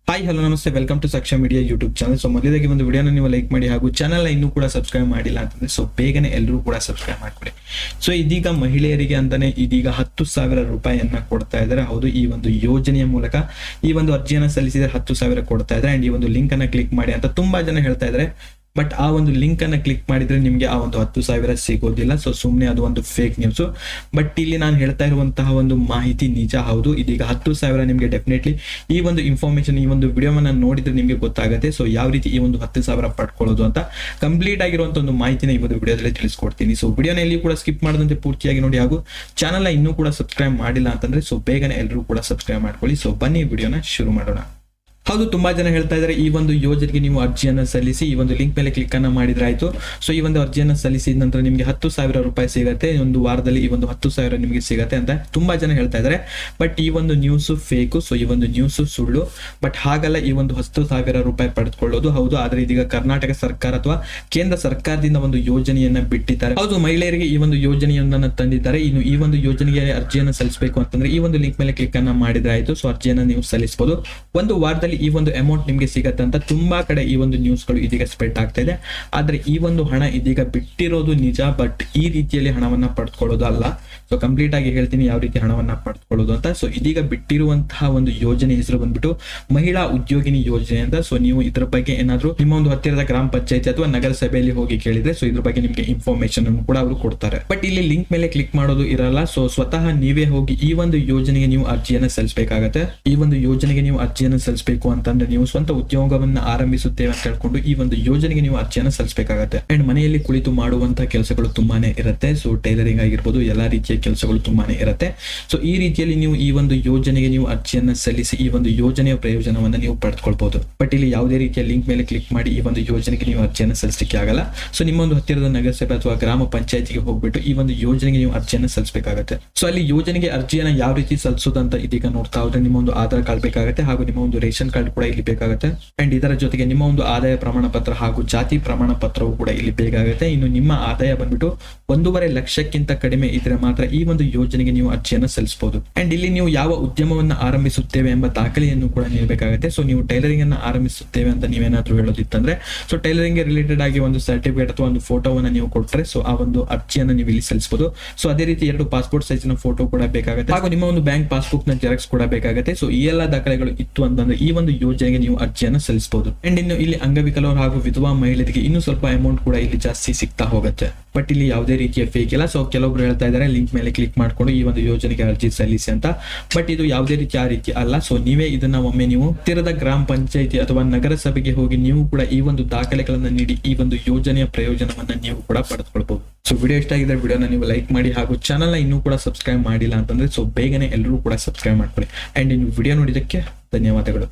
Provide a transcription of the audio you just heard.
Hi hello ನಮಸ್ತೆ, welcome to Saksha media YouTube channel. So ಮೊದಲಾಗಿ ಒಂದು ವಿಡಿಯೋನ ನೀವು ಲೈಕ್ ಮಾಡಿ ಹಾಗೂ ಚಾನಲ್ನ ಇನ್ನೂ ಕೂಡ ಸಬ್ಸ್ಕ್ರೈಬ್ ಮಾಡಿಲ್ಲ ಅಂತಂದ್ರೆ ಸೊ ಬೇಗನೆ ಎಲ್ಲರೂ ಕೂಡ ಸಬ್ಸ್ಕ್ರೈಬ್ ಮಾಡ್ಕೊಳ್ಳಿ. ಸೊ ಇದೀಗ ಮಹಿಳೆಯರಿಗೆ ಅಂತಾನೆ ಇದೀಗ 10,000 ರೂಪಾಯಿಯನ್ನ ಕೊಡ್ತಾ ಇದ್ದಾರೆ. ಹೌದು, ಈ ಒಂದು ಯೋಜನೆಯ ಮೂಲಕ ಈ ಒಂದು ಅರ್ಜಿಯನ್ನ ಸಲ್ಲಿಸಿದ್ರೆ 10,000 ಕೊಡ್ತಾ ಇದ್ದಾರೆ. ಅಂಡ್ ಈ ಒಂದು ಲಿಂಕ್ ಅನ್ನ ಕ್ಲಿಕ್ ಮಾಡಿ ಅಂತ ತುಂಬಾ ಜನ ಹೇಳ್ತಾ ಇದ್ದಾರೆ. ಬಟ್ ಆ ಒಂದು ಲಿಂಕ್ ಅನ್ನ ಕ್ಲಿಕ್ ಮಾಡಿದ್ರೆ ನಿಮ್ಗೆ ಆ ಒಂದು 10,000 ಸಿಗೋದಿಲ್ಲ. ಸೊ ಸುಮ್ಮನೆ ಅದು ಒಂದು ಫೇಕ್ ನ್ಯೂಸ್. ಬಟ್ ಇಲ್ಲಿ ನಾನು ಹೇಳ್ತಾ ಇರುವಂತಹ ಒಂದು ಮಾಹಿತಿ ನಿಜ. ಹೌದು, ಇದೀಗ 10,000 ನಿಮ್ಗೆ ಡೆಫಿನೆಟ್ಲಿ ಈ ಒಂದು ಇನ್ಫಾರ್ಮೇಶನ್ ಈ ಒಂದು ವಿಡಿಯೋವನ್ನ ನೋಡಿದ್ರೆ ನಿಮ್ಗೆ ಗೊತ್ತಾಗುತ್ತೆ. ಸೊ ಯಾವ ರೀತಿ ಈ ಒಂದು 10,000 ಪಡ್ಕೊಳ್ಳೋದು ಅಂತ ಕಂಪ್ಲೀಟ್ ಆಗಿರುವಂತ ಒಂದು ಮಾಹಿತಿನ ಈ ಒಂದು ವಿಡಿಯೋದಲ್ಲಿ ತಿಳಿಸ್ಕೊಡ್ತೀನಿ. ಸೊ ವಿಡಿಯೋನ ಎಲ್ಲಿ ಕೂಡ ಸ್ಕಿಪ್ ಮಾಡದಂತೆ ಪೂರ್ತಿಯಾಗಿ ನೋಡಿ ಹಾಗೂ ಚಾನಲ್ನ ಇನ್ನೂ ಕೂಡ ಸಬ್ಸ್ಕ್ರೈಬ್ ಮಾಡಿಲ್ಲ ಅಂತಂದ್ರೆ ಸೊ ಬೇಗನೆ ಎಲ್ಲರೂ ಕೂಡ ಸಬ್ಸ್ಕ್ರೈಬ್ ಮಾಡ್ಕೊಳ್ಳಿ. ಸೊ ಬನ್ನಿ ವಿಡಿಯೋನ ಶುರು ಮಾಡೋಣ. ಹೌದು, ತುಂಬಾ ಜನ ಹೇಳ್ತಾ ಇದ್ದಾರೆ ಈ ಒಂದು ಯೋಜನೆಗೆ ನೀವು ಅರ್ಜಿಯನ್ನ ಸಲ್ಲಿಸಿ ಈ ಒಂದು ಲಿಂಕ್ ಮೇಲೆ ಕ್ಲಿಕ್ ಅನ್ನ ಮಾಡಿದ್ರೆ ಆಯ್ತು. ಸೊ ಈ ಒಂದು ಅರ್ಜಿಯನ್ನ ಸಲ್ಲಿಸಿದ ನಂತರ ನಿಮಗೆ 10,000 ರೂಪಾಯಿ ಸಿಗುತ್ತೆ. ಒಂದು ವಾರದಲ್ಲಿ ಈ ಒಂದು 10,000 ನಿಮಗೆ ಸಿಗುತ್ತೆ ಅಂತ ತುಂಬಾ ಜನ ಹೇಳ್ತಾ ಇದ್ದಾರೆ. ಬಟ್ ಈ ಒಂದು ನ್ಯೂಸ್ ಫೇಕು. ಸೊ ಈ ಒಂದು ನ್ಯೂಸ್ ಸುಳ್ಳು. ಬಟ್ ಹಾಗಲ್ಲ, ಈ ಒಂದು 10,000 ರೂಪಾಯಿ ಪಡೆದುಕೊಳ್ಳೋದು. ಹೌದು, ಆದ್ರೆ ಇದೀಗ ಕರ್ನಾಟಕ ಸರ್ಕಾರ ಅಥವಾ ಕೇಂದ್ರ ಸರ್ಕಾರದಿಂದ ಒಂದು ಯೋಜನೆಯನ್ನ ಬಿಟ್ಟಿದ್ದಾರೆ. ಹೌದು, ಮಹಿಳೆಯರಿಗೆ ಈ ಒಂದು ಯೋಜನೆಯನ್ನ ತಂದಿದ್ದಾರೆ. ಇನ್ನು ಈ ಒಂದು ಯೋಜನೆಗೆ ಅರ್ಜಿಯನ್ನ ಸಲ್ಲಿಸಬೇಕು ಅಂತಂದ್ರೆ ಈ ಒಂದು ಲಿಂಕ್ ಮೇಲೆ ಕ್ಲಿಕ್ ಅನ್ನ ಮಾಡಿದ್ರೆ ಆಯ್ತು. ಸೊ ಅರ್ಜಿಯನ್ನ ನೀವು ಸಲ್ಲಿಸಬಹುದು. ಒಂದು ವಾರದಲ್ಲಿ ಈ ಒಂದು ಅಮೌಂಟ್ ನಿಮ್ಗೆ ಸಿಗತ್ತೆ ಅಂತ ತುಂಬಾ ಕಡೆ ಈ ಒಂದು ನ್ಯೂಸ್ಗಳು ಇದೀಗ ಸ್ಪ್ರೆಡ್ ಆಗ್ತಾ ಇದೆ. ಆದ್ರೆ ಈ ಒಂದು ಹಣ ಇದೀಗ ಬಿಟ್ಟಿರೋದು ನಿಜ. ಬಟ್ ಈ ರೀತಿಯಲ್ಲಿ ಹಣವನ್ನ ಪಡೆದುಕೊಳ್ಳೋದು ಅಲ್ಲ. ಸೊ ಕಂಪ್ಲೀಟ್ ಆಗಿ ಹೇಳ್ತೀನಿ ಯಾವ ರೀತಿ ಹಣವನ್ನ ಪಡೆದುಕೊಳ್ಳೋದು ಅಂತ. ಸೊ ಇದೀಗ ಬಿಟ್ಟಿರುವಂತಹ ಒಂದು ಯೋಜನೆ ಹೆಸರು ಬಂದ್ಬಿಟ್ಟು ಮಹಿಳಾ ಉದ್ಯೋಗಿನಿ ಯೋಜನೆ ಅಂತ. ಸೊ ನೀವು ಇದ್ರ ಬಗ್ಗೆ ಏನಾದ್ರು ನಿಮ್ಮ ಒಂದು ಹತ್ತಿರದ ಗ್ರಾಮ ಪಂಚಾಯತಿ ಅಥವಾ ನಗರಸಭೆಯಲ್ಲಿ ಹೋಗಿ ಕೇಳಿದ್ರೆ ಸೊ ಇದ್ರ ಬಗ್ಗೆ ನಿಮ್ಗೆ ಇನ್ಫಾರ್ಮೇಶನ್ ಅನ್ನು ಕೂಡ ಅವರು ಕೊಡ್ತಾರೆ. ಬಟ್ ಇಲ್ಲಿ ಲಿಂಕ್ ಮೇಲೆ ಕ್ಲಿಕ್ ಮಾಡೋದು ಇರಲ್ಲ. ಸೊ ಸ್ವತಃ ನೀವೇ ಹೋಗಿ ಈ ಒಂದು ಯೋಜನೆಗೆ ನೀವು ಅರ್ಜಿಯನ್ನ ಸಲ್ಲಿಸಬೇಕಾಗತ್ತೆ. ಈ ಒಂದು ಯೋಜನೆಗೆ ನೀವು ಅರ್ಜಿಯನ್ನ ಸಲ್ಲಿಸಬೇಕು ಅಂತಂದ್ರೆ ನೀವು ಸ್ವಂತ ಉದ್ಯೋಗವನ್ನ ಆರಂಭಿಸುತ್ತೇವೆ ಅಂತ ಹೇಳ್ಕೊಂಡು ಈ ಒಂದು ಯೋಜನೆಗೆ ನೀವು ಅರ್ಜಿಯನ್ನ ಸಲ್ಲಿಸಬೇಕಾಗತ್ತೆ. ಅಂಡ್ ಮನೆಯಲ್ಲಿ ಕುಳಿತು ಮಾಡುವಂತಹ ಕೆಲಸಗಳು ತುಂಬಾನೇ ಇರುತ್ತೆ. ಸೊ ಟೈಲರಿಂಗ್ ಆಗಿರ್ಬೋದು, ಎಲ್ಲಾ ರೀತಿಯ ಕೆಲಸಗಳು ತುಂಬಾನೇ ಇರುತ್ತೆ. ಸೊ ಈ ರೀತಿಯಲ್ಲಿ ನೀವು ಈ ಒಂದು ಯೋಜನೆಗೆ ನೀವು ಅರ್ಜಿಯನ್ನ ಸಲ್ಲಿಸಿ ಈ ಒಂದು ಯೋಜನೆಯ ಪ್ರಯೋಜನವನ್ನ ನೀವು ಪಡೆದುಕೊಳ್ಬಹುದು. ಬಟ್ ಇಲ್ಲಿ ಯಾವುದೇ ರೀತಿಯ ಲಿಂಕ್ ಮೇಲೆ ಕ್ಲಿಕ್ ಮಾಡಿ ಈ ಒಂದು ಯೋಜನೆಗೆ ನೀವು ಅರ್ಜಿಯನ್ನ ಸಲ್ಲಿಸಲಿಕ್ಕೆ ಆಗಲ್ಲ. ಸೊ ನಿಮ್ಮ ಒಂದು ಹತ್ತಿರದ ನಗರಸಭೆ ಅಥವಾ ಗ್ರಾಮ ಪಂಚಾಯತಿಗೆ ಹೋಗ್ಬಿಟ್ಟು ಈ ಒಂದು ಯೋಜನೆಗೆ ನೀವು ಅರ್ಜಿಯನ್ನ ಸಲ್ಲಿಸಬೇಕಾಗುತ್ತೆ. ಸೊ ಅಲ್ಲಿ ಯೋಜನೆಗೆ ಅರ್ಜಿಯನ್ನ ಯಾವ ರೀತಿ ಸಲ್ಲಿಸೋದಂತ ಇದೀಗ ನೋಡ್ತಾ ಹೋದ್ರೆ ನಿಮ್ಮ ಒಂದು ಆಧಾರ್ ಕಾರ್ಡ್ ಬೇಕಾಗುತ್ತೆ ಹಾಗೂ ನಿಮ್ಮ ಒಂದು ರೇಷನ್ ಕಾರ್ಡ್ ಕೂಡ ಇಲ್ಲಿ ಬೇಕಾಗುತ್ತೆ. ಅಂಡ್ ಇದರ ಜೊತೆಗೆ ನಿಮ್ಮ ಒಂದು ಆದಾಯ ಪ್ರಮಾಣ ಪತ್ರ ಹಾಗೂ ಜಾತಿ ಪ್ರಮಾಣ ಪತ್ರವು ಕೂಡ ಇಲ್ಲಿ ಬೇಕಾಗುತ್ತೆ. ಇನ್ನು ನಿಮ್ಮ ಆದಾಯ ಬಂದ್ಬಿಟ್ಟು 1.5 ಲಕ್ಷಕ್ಕಿಂತ ಕಡಿಮೆ ಇದ್ರೆ ಮಾತ್ರ ಈ ಒಂದು ಯೋಜನೆಗೆ ನೀವು ಅರ್ಜಿಯನ್ನು ಸಲ್ಲಿಸಬಹುದು. ಅಂಡ್ ಇಲ್ಲಿ ನೀವು ಯಾವ ಉದ್ಯಮವನ್ನ ಆರಂಭಿಸುತ್ತೇವೆ ಎಂಬ ದಾಖಲೆಯನ್ನು ಕೂಡ ನೀಡಬೇಕಾಗುತ್ತೆ. ಸೊ ನೀವು ಟೈಲರಿಂಗ್ ಅನ್ನ ಆರಂಭಿಸುತ್ತೇವೆ ಅಂತ ನೀವೇನಾದ್ರೂ ಹೇಳೋದಿತ್ತಂದ್ರೆ ಸೊ ಟೈಲರಿಂಗ್ ರಿಲೇಟೆಡ್ ಆಗಿ ಒಂದು ಸರ್ಟಿಫಿಕೇಟ್ ಅಥವಾ ಒಂದು ಫೋಟೋವನ್ನ ನೀವು ಕೊಟ್ಟರೆ ಸೊ ಆ ಒಂದು ಅರ್ಜಿಯನ್ನ ನೀವು ಇಲ್ಲಿ ಸಲ್ಲಿಸಬಹುದು. ಸೊ ಅದೇ ರೀತಿ 2 ಪಾಸ್ಪೋರ್ಟ್ ಸೈಜ್ನ ಫೋಟೋ ಕೂಡ ಬೇಕಾಗುತ್ತೆ ಹಾಗೂ ನಿಮ್ಮ ಒಂದು ಬ್ಯಾಂಕ್ ಪಾಸ್ಬುಕ್ ನ ಜೆರಾಕ್ಸ್ ಕೂಡ ಬೇಕಾಗುತ್ತೆ. ಸೊ ಈ ಎಲ್ಲಾ ದಾಖಲೆಗಳು ಇತ್ತು ಅಂತಂದ್ರೆ ಈ ಒಂದು ಯೋಜನೆಗೆ ನೀವು ಅರ್ಜಿಯನ್ನು ಸಲ್ಲಿಸಬಹುದು. ಅಂಡ್ ಇನ್ನು ಇಲ್ಲಿ ಅಂಗವಿಕಲರು ಹಾಗೂ ವಿಧವಾ ಮಹಿಳೆಯರಿಗೆ ಇನ್ನೂ ಸ್ವಲ್ಪ ಅಮೌಂಟ್ ಕೂಡ ಇಲ್ಲಿ ಜಾಸ್ತಿ ಸಿಗ್ತಾ ಹೋಗುತ್ತೆ. ಬಟ್ ಇಲ್ಲಿ ಯಾವುದೇ ರೀತಿಯ ಫೇಕ್ ಇಲ್ಲ. ಸೊ ಕೆಲವೊಬ್ರು ಹೇಳ್ತಾ ಇದ್ದಾರೆ ಲಿಂಕ್ ಮೇಲೆ ಕ್ಲಿಕ್ ಮಾಡ್ಕೊಂಡು ಈ ಒಂದು ಯೋಜನೆಗೆ ಅರ್ಜಿ ಸಲ್ಲಿಸಿ ಅಂತ. ಬಟ್ ಇದು ಯಾವುದೇ ರೀತಿ ಆ ರೀತಿ ಅಲ್ಲ. ಸೊ ನೀವೇ ಇದನ್ನ ಒಮ್ಮೆ ನೀವು ಹತ್ತಿರದ ಗ್ರಾಮ ಪಂಚಾಯತಿ ಅಥವಾ ನಗರಸಭೆಗೆ ಹೋಗಿ ನೀವು ಕೂಡ ಈ ಒಂದು ದಾಖಲೆಗಳನ್ನ ನೀಡಿ ಈ ಒಂದು ಯೋಜನೆಯ ಪ್ರಯೋಜನವನ್ನ ನೀವು ಕೂಡ ಪಡೆದುಕೊಳ್ಬಹುದು. ಸೊ ವಿಡಿಯೋ ಇಷ್ಟ ಆಗಿದ್ರೆ ವಿಡಿಯೋನ ನೀವು ಲೈಕ್ ಮಾಡಿ ಹಾಗೂ ಚಾನಲ್ನ ಇನ್ನೂ ಕೂಡ ಸಬ್ಸ್ಕ್ರೈಬ್ ಮಾಡಿಲ್ಲ ಅಂತಂದ್ರೆ ಸೊ ಬೇಗನೆ ಎಲ್ಲರೂ ಕೂಡ ಸಬ್ಸ್ಕ್ರೈಬ್ ಮಾಡ್ಕೊಳ್ಳಿ. ಅಂಡ್ ಇನ್ನು ವಿಡಿಯೋ ನೋಡಿದಕ್ಕೆ ಧನ್ಯವಾದಗಳು.